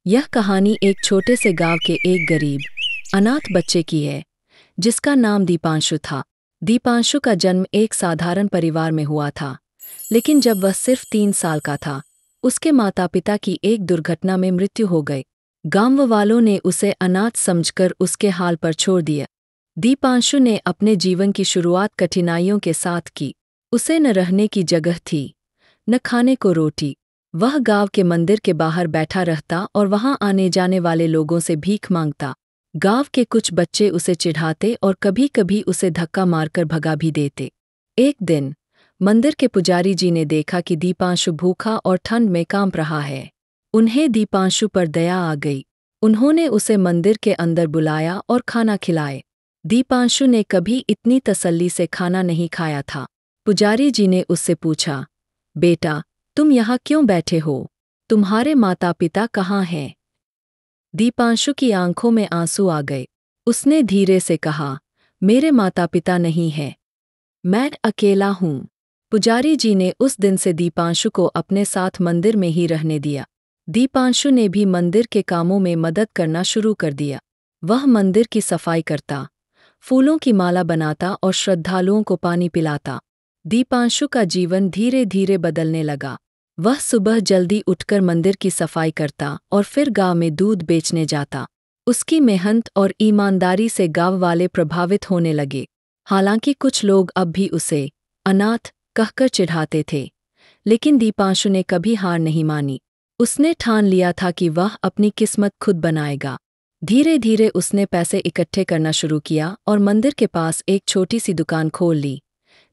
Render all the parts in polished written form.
यह कहानी एक छोटे से गांव के एक गरीब, अनाथ बच्चे की है, जिसका नाम दीपांशु था। दीपांशु का जन्म एक साधारण परिवार में हुआ था, लेकिन जब वह सिर्फ 3 साल का था, उसके माता-पिता की एक दुर्घटना में मृत्यु हो गई। गांव वालों ने उसे अनाथ समझकर उसके हाल पर छोड़ दिया। दीपांशु ने अपने जीवन की शुरुआत कठिनाइयों के साथ की। उसे न रहने की जगह थी, न खाने को रोटी। वह गांव के मंदिर के बाहर बैठा रहता और वहां आने जाने वाले लोगों से भीख मांगता। गांव के कुछ बच्चे उसे चिढ़ाते और कभी-कभी उसे धक्का मारकर भगा भी देते। एक दिन मंदिर के पुजारी जी ने देखा कि दीपांशु भूखा और ठंड में कांप रहा है। उन्हें दीपांशु पर दया आ गई। उन्होंने उसे मंदिर के अंदर बुलाया और खाना खिलाए। दीपांशु ने कभी इतनी तसल्ली से खाना नहीं खाया था। पुजारी जी ने उससे पूछा, बेटा, तुम यहाँ क्यों बैठे हो? तुम्हारे माता पिता कहाँ हैं? दीपांशु की आंखों में आंसू आ गए। उसने धीरे से कहा, मेरे माता पिता नहीं हैं। मैं अकेला हूँ। पुजारी जी ने उस दिन से दीपांशु को अपने साथ मंदिर में ही रहने दिया। दीपांशु ने भी मंदिर के कामों में मदद करना शुरू कर दिया। वह मंदिर की सफाई करता, फूलों की माला बनाता और श्रद्धालुओं को पानी पिलाता। दीपांशु का जीवन धीरे धीरे बदलने लगा। वह सुबह जल्दी उठकर मंदिर की सफाई करता और फिर गांव में दूध बेचने जाता। उसकी मेहनत और ईमानदारी से गांव वाले प्रभावित होने लगे। हालांकि कुछ लोग अब भी उसे अनाथ कहकर चिढ़ाते थे, लेकिन दीपांशु ने कभी हार नहीं मानी। उसने ठान लिया था कि वह अपनी किस्मत खुद बनाएगा। धीरे धीरे उसने पैसे इकट्ठे करना शुरू किया और मंदिर के पास एक छोटी सी दुकान खोल ली,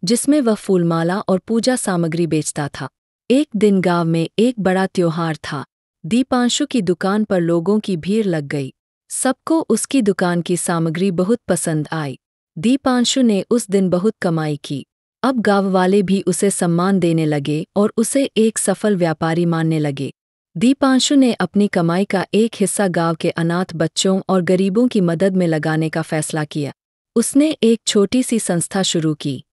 जिसमें वह फूलमाला और पूजा सामग्री बेचता था। एक दिन गांव में एक बड़ा त्योहार था। दीपांशु की दुकान पर लोगों की भीड़ लग गई। सबको उसकी दुकान की सामग्री बहुत पसंद आई। दीपांशु ने उस दिन बहुत कमाई की। अब गांव वाले भी उसे सम्मान देने लगे और उसे एक सफल व्यापारी मानने लगे। दीपांशु ने अपनी कमाई का एक हिस्सा गांव के अनाथ बच्चों और गरीबों की मदद में लगाने का फैसला किया। उसने एक छोटी सी संस्था शुरू की,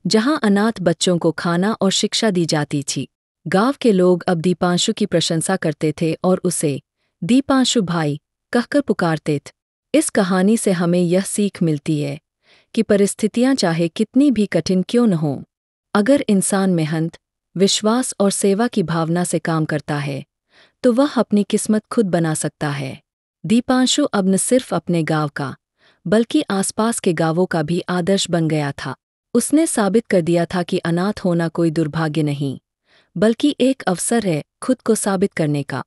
जहां अनाथ बच्चों को खाना और शिक्षा दी जाती थी। गांव के लोग अब दीपांशु की प्रशंसा करते थे और उसे दीपांशु भाई कहकर पुकारते थे। इस कहानी से हमें यह सीख मिलती है कि परिस्थितियां चाहे कितनी भी कठिन क्यों न हों, अगर इंसान मेहनत, विश्वास और सेवा की भावना से काम करता है, तो वह अपनी किस्मत खुद बना सकता है। दीपांशु अब न सिर्फ अपने गांव का, बल्कि आसपास के गांवों का भी आदर्श बन गया था। उसने साबित कर दिया था कि अनाथ होना कोई दुर्भाग्य नहीं, बल्कि एक अवसर है खुद को साबित करने का।